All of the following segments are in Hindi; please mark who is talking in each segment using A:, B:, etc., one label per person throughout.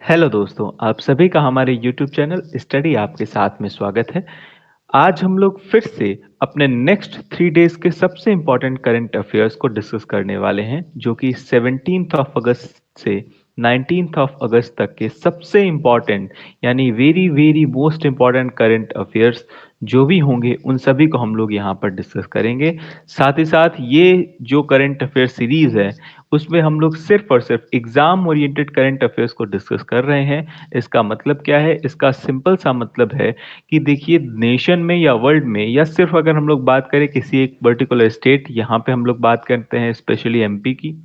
A: हेलो दोस्तों, आप सभी का हमारे यूट्यूब चैनल स्टडी आपके साथ में स्वागत है। आज हम लोग फिर से अपने नेक्स्ट 3 डेज के सबसे इम्पोर्टेंट करंट अफेयर्स को डिस्कस करने वाले हैं, जो कि 17th ऑफ अगस्त से 19th ऑफ अगस्त तक के सबसे इम्पोर्टेंट यानी very very most important current affairs जो भी होंगे उन सभी को हम लोग यहाँ पर डिस्कस करेंगे। साथ ही साथ ये जो करंट अफेयर सीरीज है उसमें हम लोग सिर्फ और सिर्फ एग्जाम ओरिएंटेड करंट अफेयर्स को डिस्कस कर रहे हैं। इसका मतलब क्या है? इसका सिंपल सा मतलब है कि देखिए, नेशन में या वर्ल्ड में या सिर्फ अगर हम लोग बात करें किसी एक पर्टिकुलर स्टेट, यहाँ पे हम लोग बात करते हैं स्पेशली एमपी की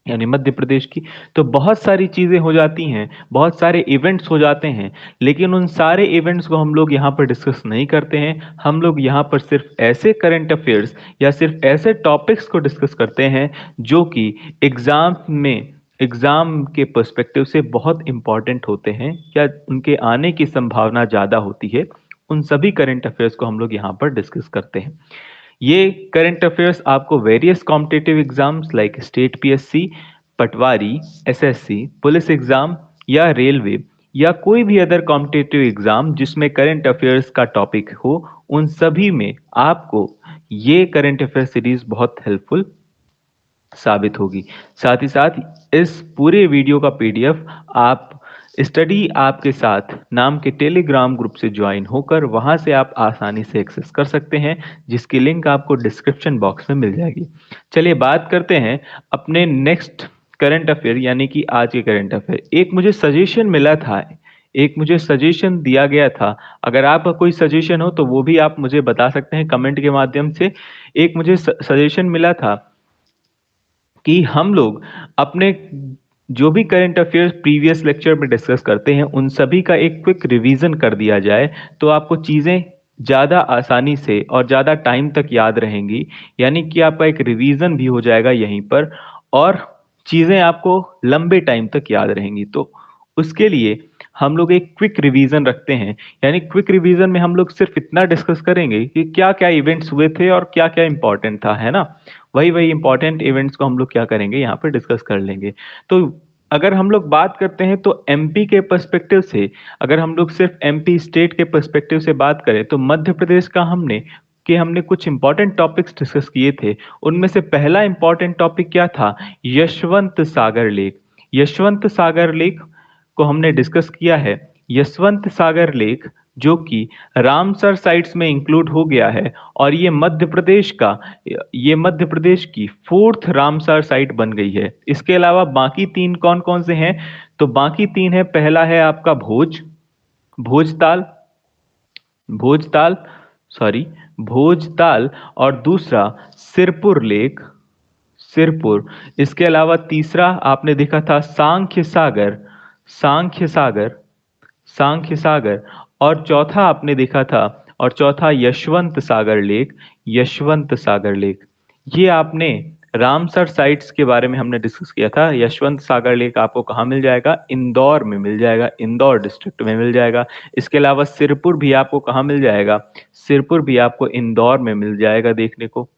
A: यानी मध्य प्रदेश की, तो बहुत सारी चीजें हो जाती हैं, बहुत सारे इवेंट्स हो जाते हैं। लेकिन उन सारे इवेंट्स को हम लोग यहाँ पर डिस्कस नहीं करते हैं। हम लोग यहाँ पर सिर्फ ऐसे करंट अफेयर्स या सिर्फ ऐसे टॉपिक्स को डिस्कस करते हैं जो कि एग्जाम के पर्सपेक्टिव से बहुत इंपॉर्टेंट होते हैं या उनके आने की संभावना ज्यादा होती है। उन सभी करंट अफेयर्स को हम लोग यहाँ पर डिस्कस करते हैं। ये करंट अफेयर्स आपको various competitive exams like state PSC, पटवारी, एसएससी, पुलिस एग्जाम या रेलवे या कोई भी अदर कॉम्पिटिटिव एग्जाम जिसमें करंट अफेयर्स का टॉपिक हो, उन सभी में आपको ये करंट अफेयर सीरीज बहुत हेल्पफुल साबित होगी। साथ ही साथ इस पूरे वीडियो का पीडीएफ आप स्टडी आपके साथ नाम के टेलीग्राम ग्रुप से ज्वाइन होकर वहां से आप आसानी से एक्सेस कर सकते हैं, जिसकी लिंक आपको डिस्क्रिप्शन बॉक्स में मिल जाएगी। चलिए बात करते हैं अपने नेक्स्ट करंट अफेयर यानी कि आज के करंट अफेयर। एक मुझे सजेशन दिया गया था। अगर आपका कोई सजेशन हो तो वो भी आप मुझे बता सकते हैं कमेंट के माध्यम से। एक मुझे सजेशन मिला था कि हम लोग अपने जो भी करंट अफेयर्स प्रीवियस लेक्चर में डिस्कस करते हैं उन सभी का एक क्विक रिवीजन कर दिया जाए, तो आपको चीजें ज्यादा आसानी से और ज्यादा टाइम तक याद रहेंगी। यानी कि आपका एक रिवीजन भी हो जाएगा यहीं पर, और चीजें आपको लंबे टाइम तक याद रहेंगी। तो उसके लिए हम लोग एक क्विक रिवीजन रखते हैं। यानी क्विक रिवीजन में हम लोग सिर्फ इतना डिस्कस करेंगे कि क्या क्या इवेंट्स हुए थे और क्या क्या इंपॉर्टेंट था, है ना। वही वही इंपॉर्टेंट इवेंट्स को हम लोग क्या करेंगे, यहाँ पर डिस्कस कर लेंगे। तो अगर हम लोग बात करते हैं तो एमपी के पर्सपेक्टिव से, अगर हम लोग सिर्फ एमपी स्टेट के पर्सपेक्टिव से बात करें तो मध्य प्रदेश का हमने कुछ इंपॉर्टेंट टॉपिक्स डिस्कस किए थे। उनमें से पहला इंपॉर्टेंट टॉपिक क्या था? यशवंत सागर लेक। यशवंत सागर लेक को हमने डिस्कस किया है। यशवंत सागर लेक जो कि रामसर साइट्स में इंक्लूड हो गया है, और ये मध्य प्रदेश की फोर्थ रामसर साइट बन गई है। इसके अलावा बाकी तीन कौन कौन से हैं? तो बाकी तीन है, पहला है आपका भोजताल भोजताल सॉरी भोजताल, और दूसरा सिरपुर। इसके अलावा तीसरा आपने देखा था सांख्य सागर सांख्य सागर, और चौथा आपने देखा था, और चौथा यशवंत सागर लेक। ये आपने रामसर साइट्स के बारे में हमने डिस्कस किया था। यशवंत सागर लेक आपको कहाँ मिल जाएगा? इंदौर में मिल जाएगा, इंदौर डिस्ट्रिक्ट में मिल जाएगा। इसके अलावा सिरपुर भी आपको कहाँ मिल जाएगा? सिरपुर भी आपको इंदौर में मिल जाएगा देखने को।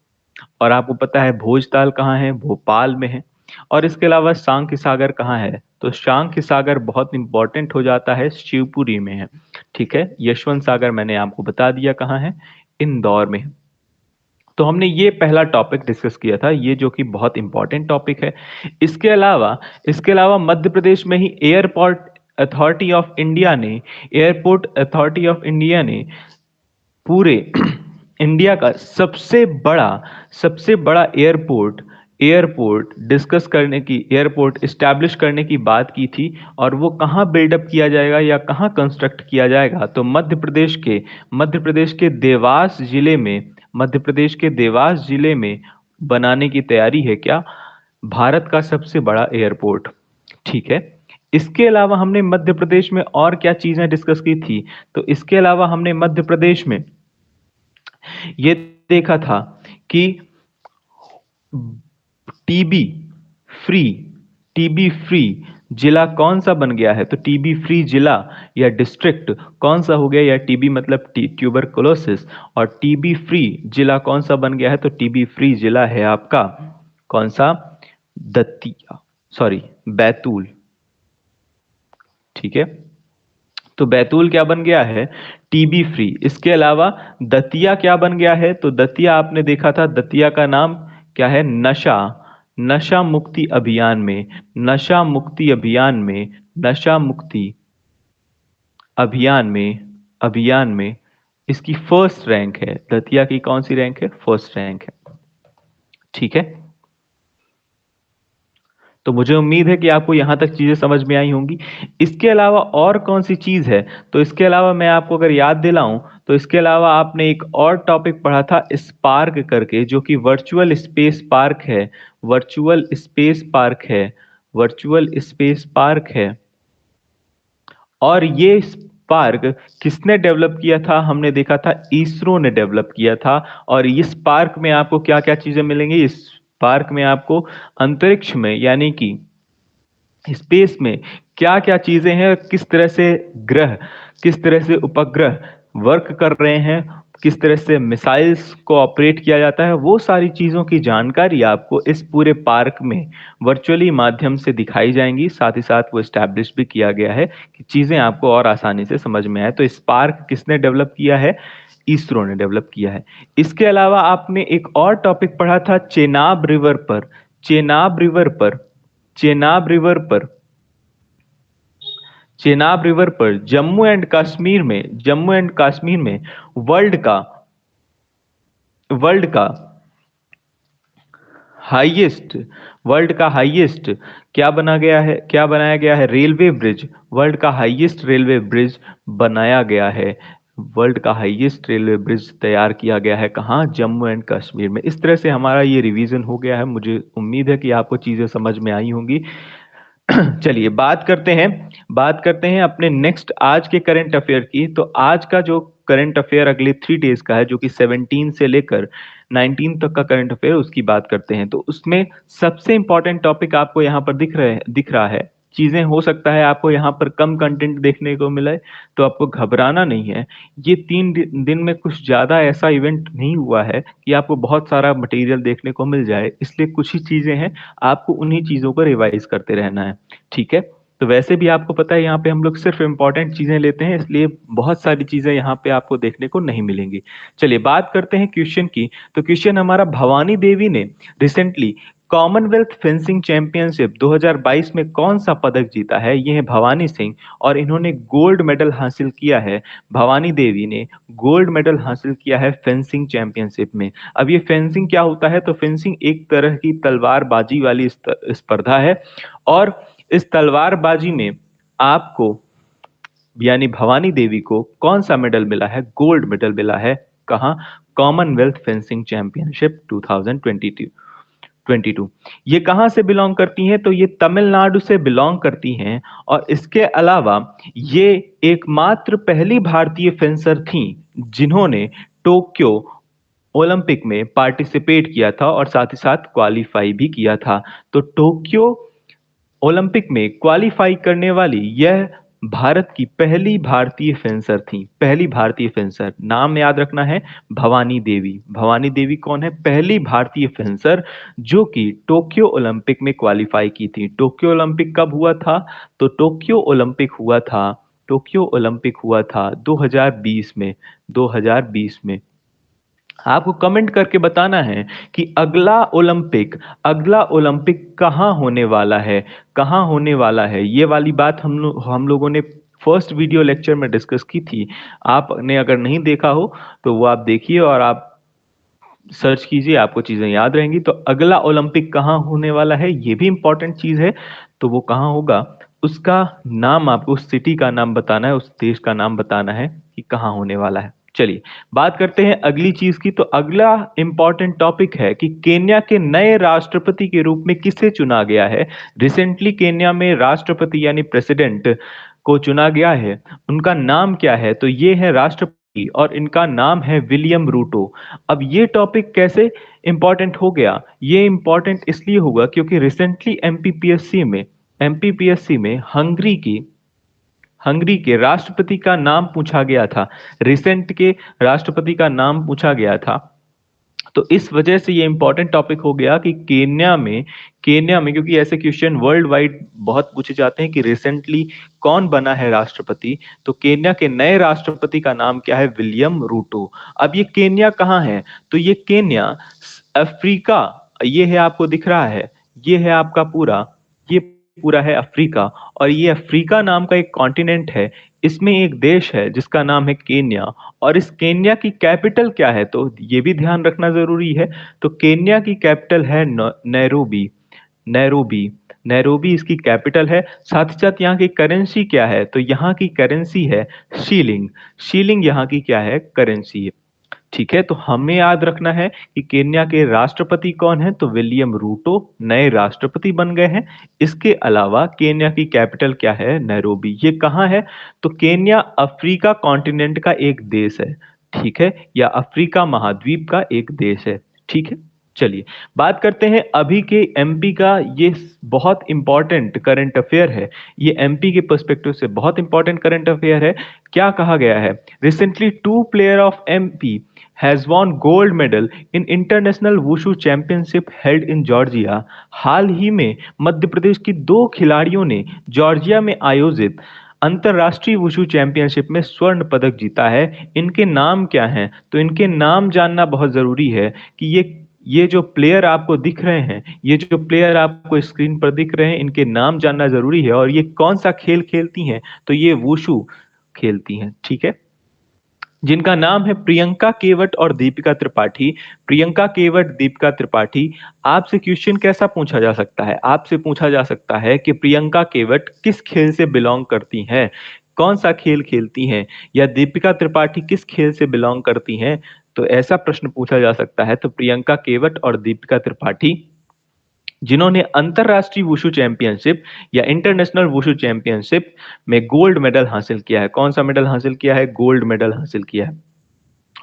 A: और आपको पता है भोजताल कहाँ है? भोपाल में है। और इसके अलावा सांख्य सागर कहाँ है? तो सांख्य सागर बहुत इंपॉर्टेंट हो जाता है, शिवपुरी में है। ठीक है, यशवंत सागर मैंने आपको बता दिया कहाँ है, इंदौर में है। तो हमने ये पहला टॉपिक डिस्कस किया था, ये जो कि बहुत इंपॉर्टेंट टॉपिक है। इसके अलावा मध्य प्रदेश में ही एयरपोर्ट अथॉरिटी ऑफ इंडिया ने पूरे इंडिया का सबसे बड़ा एयरपोर्ट इस्टेब्लिश करने की बात की थी। और वो कहाँ बिल्डअप किया जाएगा या कहाँ कंस्ट्रक्ट किया जाएगा? तो मध्य प्रदेश के देवास जिले में बनाने की तैयारी है। क्या? भारत का सबसे बड़ा एयरपोर्ट। ठीक है। इसके अलावा हमने मध्य प्रदेश में और क्या चीजें डिस्कस की थी? तो इसके अलावा हमने मध्य प्रदेश में ये देखा था कि टीबी फ्री टीबी फ्री जिला कौन सा बन गया है? तो टीबी फ्री जिला या डिस्ट्रिक्ट कौन सा हो गया? या टीबी मतलब ट्यूबरकुलोसिस, और टीबी फ्री जिला कौन सा बन गया है? तो टीबी फ्री जिला है आपका कौन सा? दतिया, सॉरी, बैतूल। ठीक है, तो बैतूल क्या बन गया है, टीबी फ्री। इसके अलावा दतिया क्या बन गया है, तो दतिया आपने देखा था, दतिया का नाम क्या है, नशा नशा मुक्ति अभियान में, नशा मुक्ति अभियान में, नशा मुक्ति अभियान में इसकी फर्स्ट रैंक है। दतिया की कौन सी रैंक है, फर्स्ट रैंक है। ठीक है, तो मुझे उम्मीद है कि आपको यहां तक चीजें समझ में आई होंगी। इसके अलावा और कौन सी चीज है, तो इसके अलावा मैं आपको अगर याद दिलाऊं, तो इसके अलावा आपने एक और टॉपिक पढ़ा था स्पार्क करके, जो कि वर्चुअल स्पेस पार्क है, वर्चुअल स्पेस पार्क है, वर्चुअल स्पेस पार्क है। और ये पार्क किसने डेवलप किया था, हमने देखा था इसरो ने डेवलप किया था। और इस पार्क में आपको क्या क्या चीजें मिलेंगी, इस पार्क में आपको अंतरिक्ष में यानी कि स्पेस में क्या क्या चीजें हैं, किस तरह से ग्रह, किस तरह से उपग्रह वर्क कर रहे हैं, किस तरह से मिसाइल्स को ऑपरेट किया जाता है, वो सारी चीजों की जानकारी आपको इस पूरे पार्क में वर्चुअली माध्यम से दिखाई जाएंगी। साथ ही साथ वो स्टैब्लिश भी किया गया है कि चीजें आपको और आसानी से समझ में आए। तो इस पार्क किसने डेवलप किया है, इसरो ने डेवलप किया है। इसके अलावा आपने एक और टॉपिक पढ़ा था चेनाब रिवर पर, चेनाब रिवर पर, चेनाब रिवर पर, चेनाब रिवर पर जम्मू एंड कश्मीर में, जम्मू एंड कश्मीर में वर्ल्ड का वर्ल्ड का हाईएस्ट, वर्ल्ड का हाईएस्ट क्या बना गया है, क्या बनाया गया है, रेलवे ब्रिज, वर्ल्ड का हाईएस्ट रेलवे ब्रिज बनाया गया है। वर्ल्ड का हाईएस्ट रेलवे ब्रिज तैयार किया गया है कहाँ, जम्मू एंड कश्मीर में। इस तरह से हमारा ये रिवीजन हो गया है। मुझे उम्मीद है कि आपको चीजें समझ में आई होंगी। चलिए बात करते हैं अपने नेक्स्ट आज के करंट अफेयर की। तो आज का जो करंट अफेयर अगले 3 डेज का है, जो कि 17 से लेकर 19 तक का करंट अफेयर, उसकी बात करते हैं। तो उसमें सबसे इंपॉर्टेंट टॉपिक आपको यहाँ पर दिख रहा है। चीजें हो सकता है आपको यहाँ पर कम कंटेंट देखने को मिले, तो आपको घबराना नहीं है। ये 3 दिन में कुछ ज्यादा ऐसा इवेंट नहीं हुआ है कि आपको बहुत सारा मटेरियल देखने को मिल जाए, इसलिए कुछ ही चीजें हैं, आपको उन्हीं चीजों को रिवाइज करते रहना है। ठीक है, तो वैसे भी आपको पता है यहाँ पे हम लोग सिर्फ इंपॉर्टेंट चीजें लेते हैं, इसलिए बहुत सारी चीजें यहाँ पे आपको देखने को नहीं मिलेंगी। चलिए बात करते हैं क्वेश्चन की। तो क्वेश्चन हमारा, भवानी देवी ने रिसेंटली कॉमनवेल्थ फेंसिंग चैंपियनशिप 2022 में कौन सा पदक जीता है, ये है भवानी सिंह, और इन्होंने गोल्ड मेडल हासिल किया है। भवानी देवी ने गोल्ड मेडल हासिल किया है फेंसिंग चैंपियनशिप में। अब ये फेंसिंग क्या होता है, तो फेंसिंग एक तरह की तलवारबाजी वाली स्पर्धा है, और इस तलवारबाजी में आपको यानी भवानी देवी को कौन सा मेडल मिला है, गोल्ड मेडल मिला है। कहाँ, कॉमनवेल्थ फेंसिंग चैंपियनशिप 2022। ये कहाँ से बिलोंग करती हैं, तो ये तमिलनाडु से बिलोंग करती हैं। और इसके अलावा ये एकमात्र पहली भारतीय फेंसर थी जिन्होंने टोक्यो ओलंपिक में पार्टिसिपेट किया था और साथ ही साथ क्वालिफाई भी किया था। तो टोक्यो ओलंपिक में क्वालिफाई करने वाली यह भारत की पहली भारतीय फेंसर थी, पहली भारतीय फेंसर। नाम याद रखना है, भवानी देवी। भवानी देवी कौन है, पहली भारतीय फेंसर जो कि टोक्यो ओलंपिक में क्वालिफाई की थी। टोक्यो ओलंपिक कब हुआ था, तो टोक्यो ओलंपिक हुआ था 2020 में, 2020 में। आपको कमेंट करके बताना है कि अगला ओलंपिक कहाँ होने वाला है, कहाँ होने वाला है। ये वाली बात हम लोगों ने फर्स्ट वीडियो लेक्चर में डिस्कस की थी। आपने अगर नहीं देखा हो तो वो आप देखिए और आप सर्च कीजिए, आपको चीजें याद रहेंगी। तो अगला ओलंपिक कहाँ होने वाला है, ये भी इंपॉर्टेंट चीज है। तो वो कहाँ होगा, उसका नाम आपको, उस सिटी का नाम बताना है, उस देश का नाम बताना है कि कहाँ होने वाला है। चलिए बात करते हैं अगली चीज की। तो अगला इंपॉर्टेंट टॉपिक है कि केन्या के नए राष्ट्रपति के रूप में किसे चुना गया है। रिसेंटली केन्या में राष्ट्रपति यानी प्रेसिडेंट को चुना गया है, उनका नाम क्या है, तो ये है राष्ट्रपति और इनका नाम है विलियम रूटो। अब ये टॉपिक कैसे इंपॉर्टेंट हो गया, ये इंपॉर्टेंट इसलिए होगा क्योंकि रिसेंटली एमपीपीएससी में हंगरी के राष्ट्रपति का नाम पूछा गया था, रिसेंट के राष्ट्रपति का नाम पूछा गया था। तो इस वजह से ये इंपॉर्टेंट टॉपिक हो गया कि केन्या में क्योंकि ऐसे क्वेश्चन वर्ल्ड वाइड बहुत पूछे जाते हैं कि रिसेंटली कौन बना है राष्ट्रपति। तो केन्या के नए राष्ट्रपति का नाम क्या है? William Ruto. अब ये केन्या कहाँ है? तो ये केन्या अफ्रीका, ये है आपको दिख रहा है, ये है आपका पूरा, ये पूरा है अफ्रीका। और ये अफ्रीका नाम का एक कॉन्टिनेंट है, इसमें एक देश है जिसका नाम है केन्या। और इस केन्या की कैपिटल क्या है? तो ये भी ध्यान रखना जरूरी है। तो केन्या की कैपिटल है नैरोबी। नैरोबी नैरोबी इसकी कैपिटल है। साथ ही साथ यहाँ की करेंसी क्या है? तो यहाँ की करेंसी है शीलिंग। शीलिंग यहाँ की क्या है? करेंसी है। ठीक है, तो हमें याद रखना है कि केन्या के राष्ट्रपति कौन है? तो विलियम रूटो नए राष्ट्रपति बन गए हैं। इसके अलावा केन्या की कैपिटल क्या है? नैरोबी। ये कहाँ है? तो केन्या अफ्रीका कॉन्टिनेंट का एक देश है, ठीक है, या अफ्रीका महाद्वीप का एक देश है। ठीक है, चलिए बात करते हैं अभी के एमपी का। ये बहुत इंपॉर्टेंट करंट अफेयर है, ये एमपी के पर्सपेक्टिव से बहुत इंपॉर्टेंट करंट अफेयर है। क्या कहा गया है? Recently 2 player of MP has won gold medal in international wushu championship held in Georgia. हाल ही में मध्य प्रदेश की 2 खिलाड़ियों ने जॉर्जिया में आयोजित अंतरराष्ट्रीय वुशु चैंपियनशिप में स्वर्ण पदक जीता है। इनके नाम क्या हैं? तो इनके नाम जानना बहुत जरूरी है कि ये जो प्लेयर आपको दिख रहे हैं, ये जो प्लेयर आपको स्क्रीन पर दिख रहे हैं, इनके नाम जानना जरूरी है। और ये कौन सा खेल खेलती हैं? तो ये वुशु खेलती हैं। ठीक है, जिनका नाम है प्रियंका केवट और दीपिका त्रिपाठी। प्रियंका केवट, दीपिका त्रिपाठी। आपसे क्वेश्चन कैसा पूछा जा सकता है? आपसे पूछा जा सकता है कि प्रियंका केवट किस खेल से बिलोंग करती हैं, कौन सा खेल खेलती हैं, या दीपिका त्रिपाठी किस खेल से बिलोंग करती हैं। तो ऐसा प्रश्न पूछा जा सकता है। तो प्रियंका केवट और दीपिका त्रिपाठी जिन्होंने अंतरराष्ट्रीय वुशु चैंपियनशिप या इंटरनेशनल वुशु चैंपियनशिप में गोल्ड मेडल हासिल किया है। कौन सा मेडल हासिल किया है? गोल्ड मेडल हासिल किया है।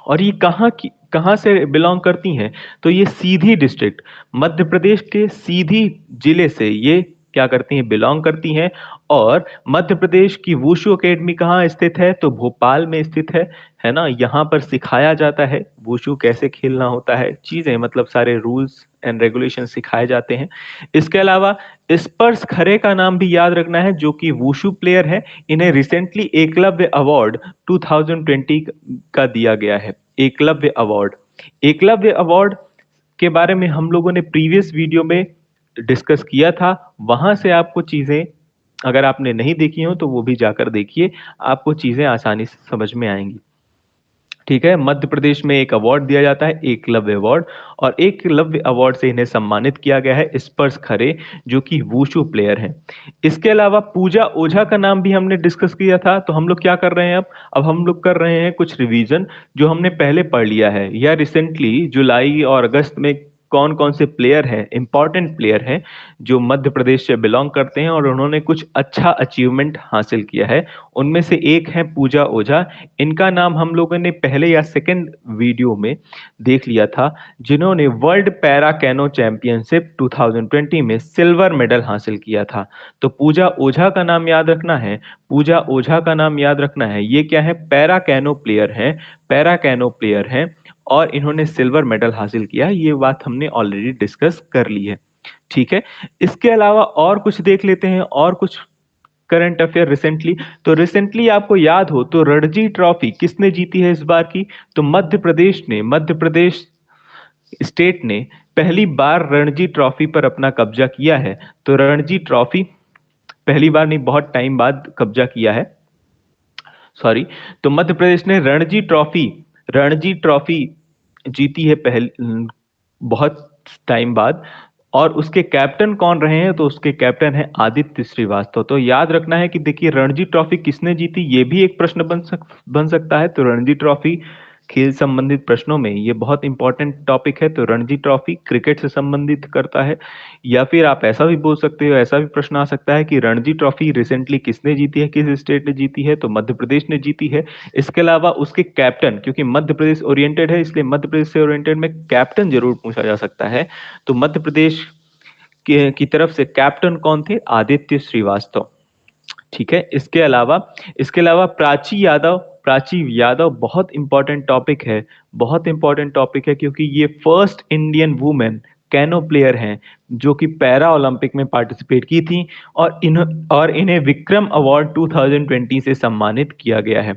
A: और ये कहाँ से बिलोंग करती हैं? तो ये सीधी डिस्ट्रिक्ट, मध्य प्रदेश के सीधी जिले से ये क्या करती हैं? बिलोंग करती हैं। और मध्य प्रदेश की वुशु एकेडमी कहाँ स्थित है? तो भोपाल में स्थित है ना। यहाँ पर सिखाया जाता है वुशु कैसे खेलना होता है, चीजें मतलब सारे रूल्स एंड रेगुलेशन सिखाए जाते हैं। इसके अलावा स्पर्श खरे का नाम भी याद रखना है, जो कि वुशु प्लेयर है। इन्हें रिसेंटली एकलव्य अवार्ड 2020 का दिया गया है। एकलव्य अवार्ड, एकलव्य अवार्ड के बारे में हम लोगों ने प्रीवियस वीडियो में डिस्कस किया था। वहां से आपको चीजें, अगर आपने नहीं देखी हो तो वो भी जाकर देखिए, आपको चीजें आसानी से समझ में आएंगी। ठीक है, मध्य प्रदेश में एक अवार्ड दिया जाता है, एकलव्य अवार्ड। और एकलव्य अवार्ड से इन्हें सम्मानित किया गया है स्पर्श खरे, जो कि वुशु प्लेयर हैं। इसके अलावा पूजा ओझा का नाम भी हमने डिस्कस किया था। तो हम लोग क्या कर रहे हैं? अब हम लोग कर रहे हैं कुछ रिवीजन जो हमने पहले पढ़ लिया है, या रिसेंटली जुलाई और अगस्त में कौन कौन से प्लेयर हैं, इंपॉर्टेंट प्लेयर हैं, जो मध्य प्रदेश से बिलोंग करते हैं और उन्होंने कुछ अच्छा अचीवमेंट हासिल किया है। उनमें से एक है पूजा ओझा। इनका नाम हम लोगों ने पहले या सेकंड वीडियो में देख लिया था, जिन्होंने वर्ल्ड पैरा कैनो चैंपियनशिप 2020 में सिल्वर मेडल हासिल किया था। तो पूजा ओझा का नाम याद रखना है, पूजा ओझा का नाम याद रखना है। ये क्या है? पैरा कैनो प्लेयर हैं, पैरा कैनो प्लेयर हैं, और इन्होंने सिल्वर मेडल हासिल किया। ये बात हमने ऑलरेडी डिस्कस कर ली है। ठीक है, इसके अलावा और कुछ देख लेते हैं, और कुछ करंट अफेयर रिसेंटली। तो रिसेंटली आपको याद हो तो रणजी ट्रॉफी किसने जीती है इस बार की? तो मध्य प्रदेश ने, मध्य प्रदेश स्टेट ने पहली बार रणजी ट्रॉफी पर अपना कब्जा किया है। तो रणजी ट्रॉफी पहली बार नहीं, बहुत टाइम बाद कब्जा किया है, सॉरी। तो मध्य प्रदेश ने रणजी ट्रॉफी जीती है बहुत टाइम बाद। और उसके कैप्टन कौन रहे हैं? तो उसके कैप्टन है आदित्य श्रीवास्तव। तो याद रखना है कि देखिए रणजी ट्रॉफी किसने जीती, ये भी एक प्रश्न बन सकता है। तो रणजी ट्रॉफी खेल संबंधित प्रश्नों में ये बहुत इंपॉर्टेंट टॉपिक है। तो रणजी ट्रॉफी क्रिकेट से संबंधित करता है। या फिर आप ऐसा भी बोल सकते हो, ऐसा भी प्रश्न आ सकता है कि रणजी ट्रॉफी रिसेंटली किसने जीती है, किस स्टेट ने जीती है? तो मध्य प्रदेश ने जीती है। इसके अलावा उसके कैप्टन, क्योंकि मध्य प्रदेश ओरिएंटेड है, इसलिए मध्य प्रदेश से ओरिएंटेड में कैप्टन जरूर पूछा जा सकता है। तो मध्य प्रदेश की तरफ से कैप्टन कौन थे? आदित्य श्रीवास्तव। ठीक है, इसके अलावा प्राची यादव प्राची यादव बहुत इंपॉर्टेंट टॉपिक है, बहुत इंपॉर्टेंट टॉपिक है क्योंकि ये first Indian women canoe player हैं जो कि पैरा ओलंपिक में पार्टिसिपेट की थी और इन्हें विक्रम अवार्ड 2020 से सम्मानित किया गया है।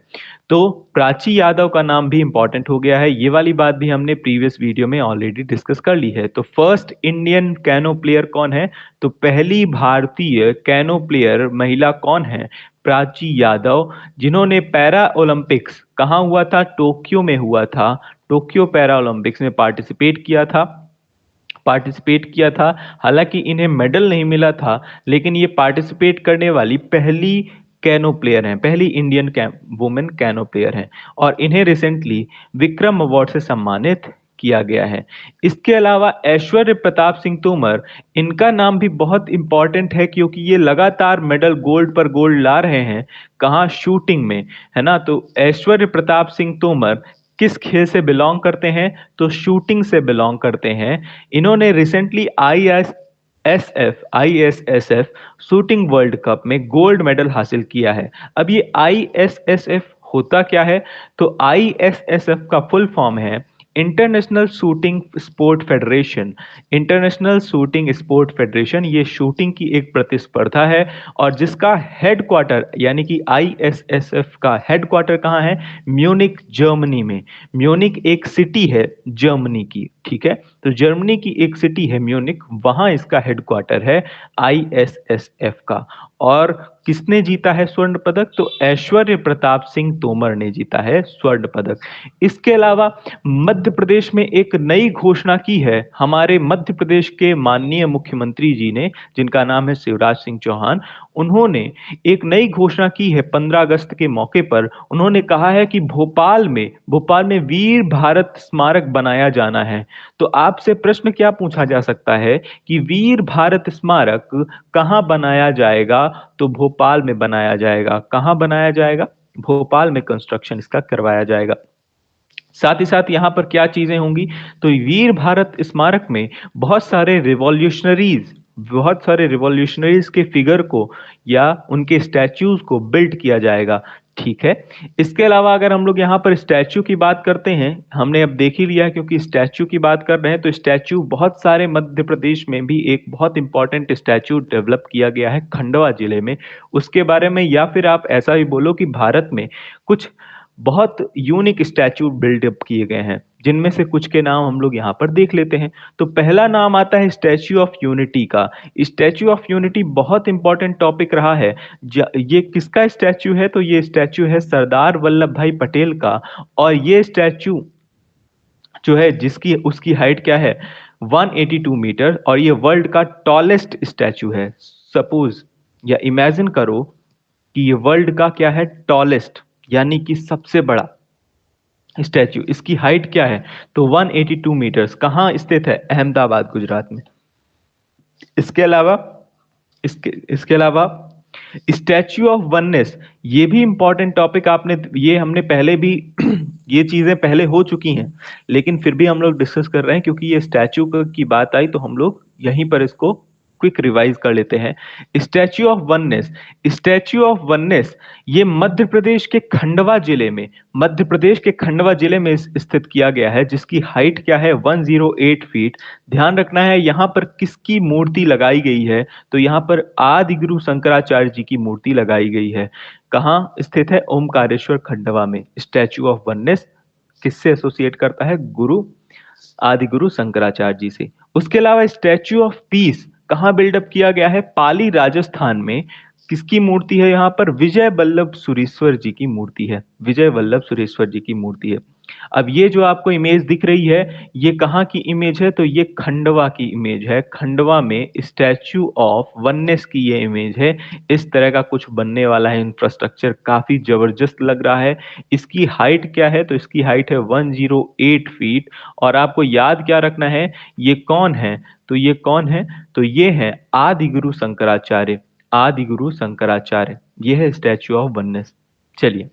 A: तो प्राची यादव का नाम भी इंपॉर्टेंट हो गया है। ये वाली बात भी हमने प्रीवियस वीडियो में ऑलरेडी डिस्कस कर ली है। तो फर्स्ट इंडियन कैनो प्लेयर कौन है? तो पहली भारतीय कैनो प्लेयर महिला कौन है? प्राची यादव, जिन्होंने पैरा ओलंपिक्स कहाँ हुआ था? टोक्यो में हुआ था। टोक्यो पैरा ओलंपिक्स में पार्टिसिपेट किया था। हालांकि इन्हें मेडल नहीं मिला था, लेकिन ये पार्टिसिपेट करने वाली पहली कैनो प्लेयर हैं, पहली इंडियन वुमेन कैनो प्लेयर हैं और इन्हें रिसेंटली विक्रम अवार्ड से सम्मानित किया गया है। इसके अलावा ऐश्वर्य प्रताप सिंह तोमर, इनका नाम भी बहुत इंपॉर्टेंट है क्योंकि ये लगातार मेडल गोल्ड पर गोल्ड ला रहे हैं। कहाँ? शूटिंग में, है ना। तो ऐश्वर्य प्रताप सिंह तोमर किस खेल से बिलोंग करते हैं? तो शूटिंग से बिलोंग करते हैं। इन्होंने recently ISSF shooting world cup में गोल्ड मेडल हासिल किया है। अब ये आईएसएसएफ होता क्या है? तो आईएसएसएफ का फुल फॉर्म है international shooting sport federation. International shooting sport federation ये शूटिंग की एक प्रतिस्पर्धा है और जिसका हेडक्वार्टर यानी कि आईएसएसएफ का हेडक्वार्टर कहाँ है? म्यूनिक, जर्मनी में। म्यूनिक एक सिटी है जर्मनी की, ठीक है। तो जर्मनी की एक सिटी है म्यूनिक, वहां इसका हेडक्वार्टर है आईएसएसएफ का। और किसने जीता है स्वर्ण पदक? तो ऐश्वर्य प्रताप सिंह तोमर ने जीता है स्वर्ण पदक। इसके अलावा मध्य प्रदेश में एक नई घोषणा की है हमारे मध्य प्रदेश के माननीय मुख्यमंत्री जी ने, जिनका नाम है शिवराज सिंह चौहान। उन्होंने एक नई घोषणा की है 15 अगस्त के मौके पर। उन्होंने कहा है कि भोपाल में वीर भारत स्मारक बनाया जाना है। तो आपसे प्रश्न क्या पूछा जा सकता है कि वीर भारत स्मारक कहाँ बनाया जाएगा? तो भोपाल में बनाया जाएगा। कहाँ बनाया जाएगा? भोपाल में कंस्ट्रक्शन इसका करवाया जाएगा। साथ ही साथ यहाँ पर क्या चीजें होंगी? तो वीर भारत स्मारक में बहुत सारे रिवॉल्यूशनरीज के फिगर को या उनके स्टैच्यूज को बिल्ड किया जाएगा, ठीक है। इसके अलावा अगर हम लोग यहाँ पर स्टैच्यू की बात करते हैं, हमने अब देख ही लिया क्योंकि स्टैच्यू की बात कर रहे हैं, तो स्टैच्यू बहुत सारे मध्य प्रदेश में भी एक बहुत इंपॉर्टेंट स्टैच्यू डेवलप किया गया है खंडवा जिले में। उसके बारे में, या फिर आप ऐसा भी बोलो कि भारत में कुछ बहुत यूनिक स्टैचू बिल्डअप किए गए हैं, जिनमें से कुछ के नाम हम लोग यहाँ पर देख लेते हैं। तो पहला नाम आता है स्टैच्यू ऑफ यूनिटी का। स्टैच्यू ऑफ यूनिटी बहुत इंपॉर्टेंट टॉपिक रहा है। ये किसका स्टैच्यू है? तो ये स्टैच्यू है सरदार वल्लभ भाई पटेल का। और ये स्टैच्यू जो है जिसकी उसकी हाइट क्या है? 182 मीटर, और ये वर्ल्ड का टॉलेस्ट स्टैच्यू है। सपोज या इमेजिन करो कि ये वर्ल्ड का क्या है? टॉलेस्ट, यानी कि सबसे बड़ा स्टैच्यू। इसकी हाइट क्या है? तो 182 मीटर्स। कहाँ स्थित है? अहमदाबाद, गुजरात में। इसके अलावा इसके अलावा स्टैच्यू ऑफ वननेस, ये भी इंपॉर्टेंट टॉपिक ये हमने पहले भी ये चीजें पहले हो चुकी हैं, लेकिन फिर भी हम लोग डिस्कस कर रहे हैं क्योंकि ये स्टैच्यू की बात आई तो हम लोग यहीं पर इसको क्विक रिवाइज कर लेते हैं। स्टैच्यू ऑफ वननेस ये मध्य प्रदेश के खंडवा जिले में स्थित किया गया है, जिसकी हाइट क्या है? 108 फीट। ध्यान रखना है यहां पर किसकी मूर्ति लगाई गई है? तो यहां पर आदि गुरु शंकराचार्य जी की मूर्ति लगाई गई है। कहाँ स्थित है? ओमकारेश्वर, खंडवा में। स्टैच्यू ऑफ वननेस किससे एसोसिएट करता है? आदि गुरु शंकराचार्य जी से। उसके अलावा स्टैच्यू ऑफ पीस कहाँ बिल्डअप किया गया है? पाली, राजस्थान में। किसकी मूर्ति है यहाँ पर? विजय वल्लभ सुरेश्वर जी की मूर्ति है। विजय वल्लभ सुरेश्वर जी की मूर्ति है। अब ये जो आपको इमेज दिख रही है, ये कहाँ की इमेज है? तो ये खंडवा की इमेज है। खंडवा में स्टैच्यू ऑफ वननेस की ये इमेज है। इस तरह का कुछ बनने वाला है इंफ्रास्ट्रक्चर, काफी जबरदस्त लग रहा है। इसकी हाइट क्या है? तो इसकी हाइट है 108 फीट। और आपको याद क्या रखना है? ये कौन है? तो ये कौन है? तो ये है आदि गुरु शंकराचार्य। आदि गुरु शंकराचार्य, ये है स्टैच्यू ऑफ वननेस। चलिए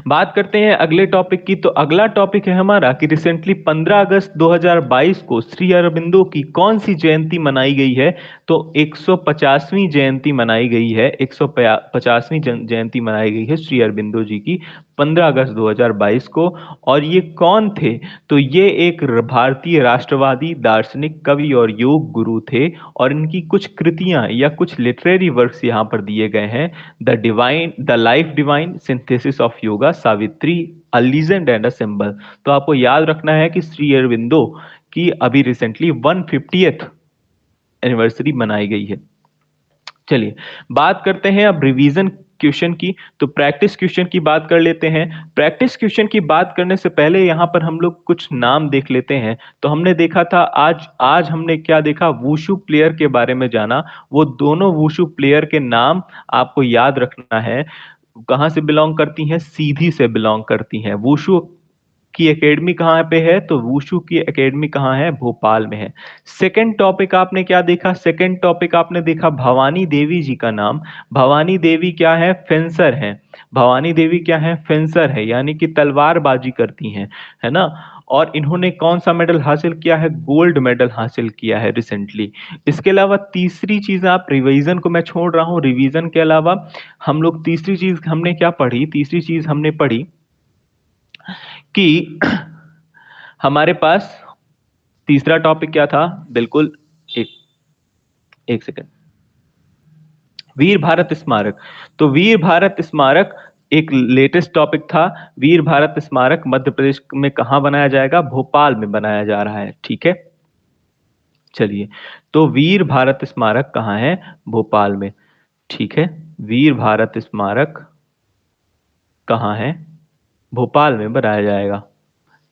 A: बात करते हैं अगले टॉपिक की। तो अगला टॉपिक है हमारा कि रिसेंटली 15 अगस्त 2022 को श्री अरबिंदो की कौन सी जयंती मनाई गई है। तो 150वीं जयंती मनाई गई है, 150वीं जयंती मनाई गई है श्री अरबिंदो जी की 15 अगस्त 2022 को। और ये कौन थे? तो ये एक भारतीय राष्ट्रवादी दार्शनिक कवि और योग गुरु थे। और इनकी कुछ कृतियां या कुछ लिटरेरी वर्क्स यहाँ पर दिए गए हैं। The life divine synthesis of yoga, Savitri, a legend and a symbol. तो आपको याद रखना है कि श्री अरविंदो की अभी रिसेंटली 150th एनिवर्सरी मनाई गई है। चलिए बात करते हैं अब रिवीजन क्वेश्चन की। तो प्रैक्टिस क्वेश्चन की बात कर लेते हैं। प्रैक्टिस क्वेश्चन की बात करने से पहले यहां पर हम लोग कुछ नाम देख लेते हैं। तो हमने देखा था आज आज हमने क्या देखा, वुशु प्लेयर के बारे में जाना। वो दोनों वुशु प्लेयर के नाम आपको याद रखना है। कहां से बिलोंग करती हैं? सीधी से बिलोंग करती हैं। वुशु की एकेडमी कहाँ पे है? तो वुशु की एकेडमी कहाँ है? भोपाल में है। सेकंड टॉपिक आपने क्या देखा? सेकंड टॉपिक आपने देखा भवानी देवी जी का नाम। भवानी देवी क्या है? फेंसर है। भवानी देवी क्या है? फेंसर है, यानी कि तलवारबाजी करती हैं, है ना। और इन्होंने कौन सा मेडल हासिल किया है? गोल्ड मेडल हासिल किया है रिसेंटली। इसके अलावा तीसरी चीज, आप रिवीजन को मैं छोड़ रहा हूं, रिवीजन के अलावा हम लोग तीसरी चीज हमने क्या पढ़ी? तीसरी चीज हमने पढ़ी कि हमारे पास तीसरा टॉपिक क्या था? बिल्कुल, एक एक सेकंड। वीर भारत स्मारक। तो वीर भारत स्मारक एक लेटेस्ट टॉपिक था। वीर भारत स्मारक मध्य प्रदेश में कहां बनाया जाएगा? भोपाल में बनाया जा रहा है, ठीक है। चलिए, तो वीर भारत स्मारक कहाँ है? भोपाल में, ठीक है। वीर भारत स्मारक कहाँ है? भोपाल में बनाया जाएगा,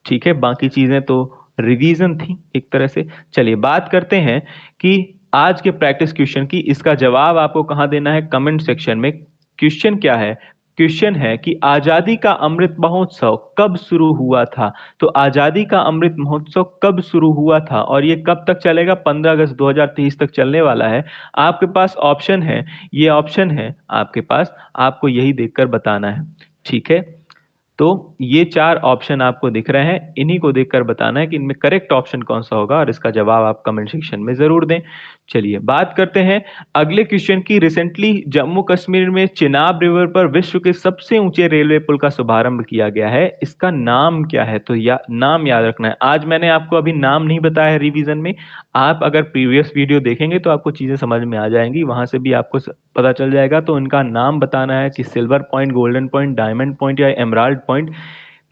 A: ठीक है। बाकी चीजें तो रिवीजन थी एक तरह से। चलिए बात करते हैं कि आज के प्रैक्टिस क्वेश्चन की। इसका जवाब आपको कहां देना है? कमेंट सेक्शन में। क्वेश्चन क्या है? क्वेश्चन है कि आजादी का अमृत महोत्सव कब शुरू हुआ था। तो आजादी का अमृत महोत्सव कब शुरू हुआ था और ये कब तक चलेगा? 15 अगस्त 2023 तक चलने वाला है। आपके पास ऑप्शन है, ये ऑप्शन है आपके पास, आपको यही देखकर बताना है, ठीक है। तो ये चार ऑप्शन आपको दिख रहे हैं, इन्हीं को देखकर बताना है कि इनमें करेक्ट ऑप्शन कौन सा होगा और इसका जवाब आप कमेंट सेक्शन में जरूर दें। चलिए बात करते हैं अगले क्वेश्चन की। रिसेंटली जम्मू कश्मीर में चिनाब रिवर पर विश्व के सबसे ऊंचे रेलवे पुल का शुभारंभ किया गया है। इसका नाम क्या है? तो नाम याद रखना है। आज मैंने आपको अभी नाम नहीं बताया है रिवीजन में। आप अगर प्रीवियस वीडियो देखेंगे तो आपको चीजें समझ में आ जाएंगी, वहां से भी आपको पता चल जाएगा। तो इनका नाम बताना है कि silver point, golden point, diamond point या एमराल्ड पॉइंट।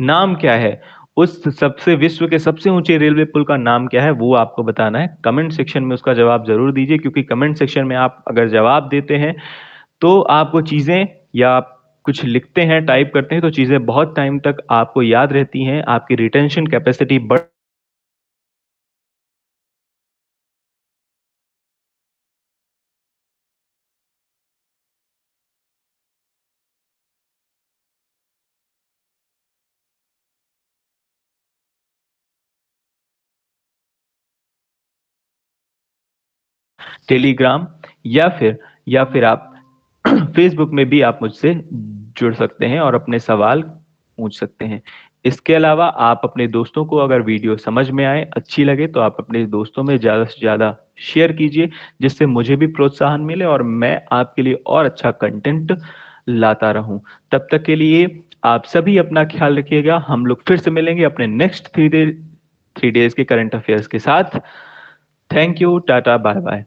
A: नाम क्या है उस सबसे विश्व के सबसे ऊंचे रेलवे पुल का? नाम क्या है वो आपको बताना है। कमेंट सेक्शन में उसका जवाब जरूर दीजिए, क्योंकि कमेंट सेक्शन में आप अगर जवाब देते हैं तो आपको चीजें, या आप कुछ लिखते हैं, टाइप करते हैं, तो चीजें बहुत टाइम तक आपको याद रहती हैं, आपकी रिटेंशन कैपेसिटी बढ़। टेलीग्राम या फिर आप फेसबुक में भी आप मुझसे जुड़ सकते हैं और अपने सवाल पूछ सकते हैं। इसके अलावा आप अपने दोस्तों को, अगर वीडियो समझ में आए, अच्छी लगे, तो आप अपने दोस्तों में ज्यादा से ज्यादा शेयर कीजिए, जिससे मुझे भी प्रोत्साहन मिले और मैं आपके लिए और अच्छा कंटेंट लाता रहूं। तब तक के लिए आप सभी अपना ख्याल रखिएगा। हम लोग फिर से मिलेंगे अपने नेक्स्ट 3 डेज के करंट अफेयर्स के साथ। Thank you, tata, bye bye.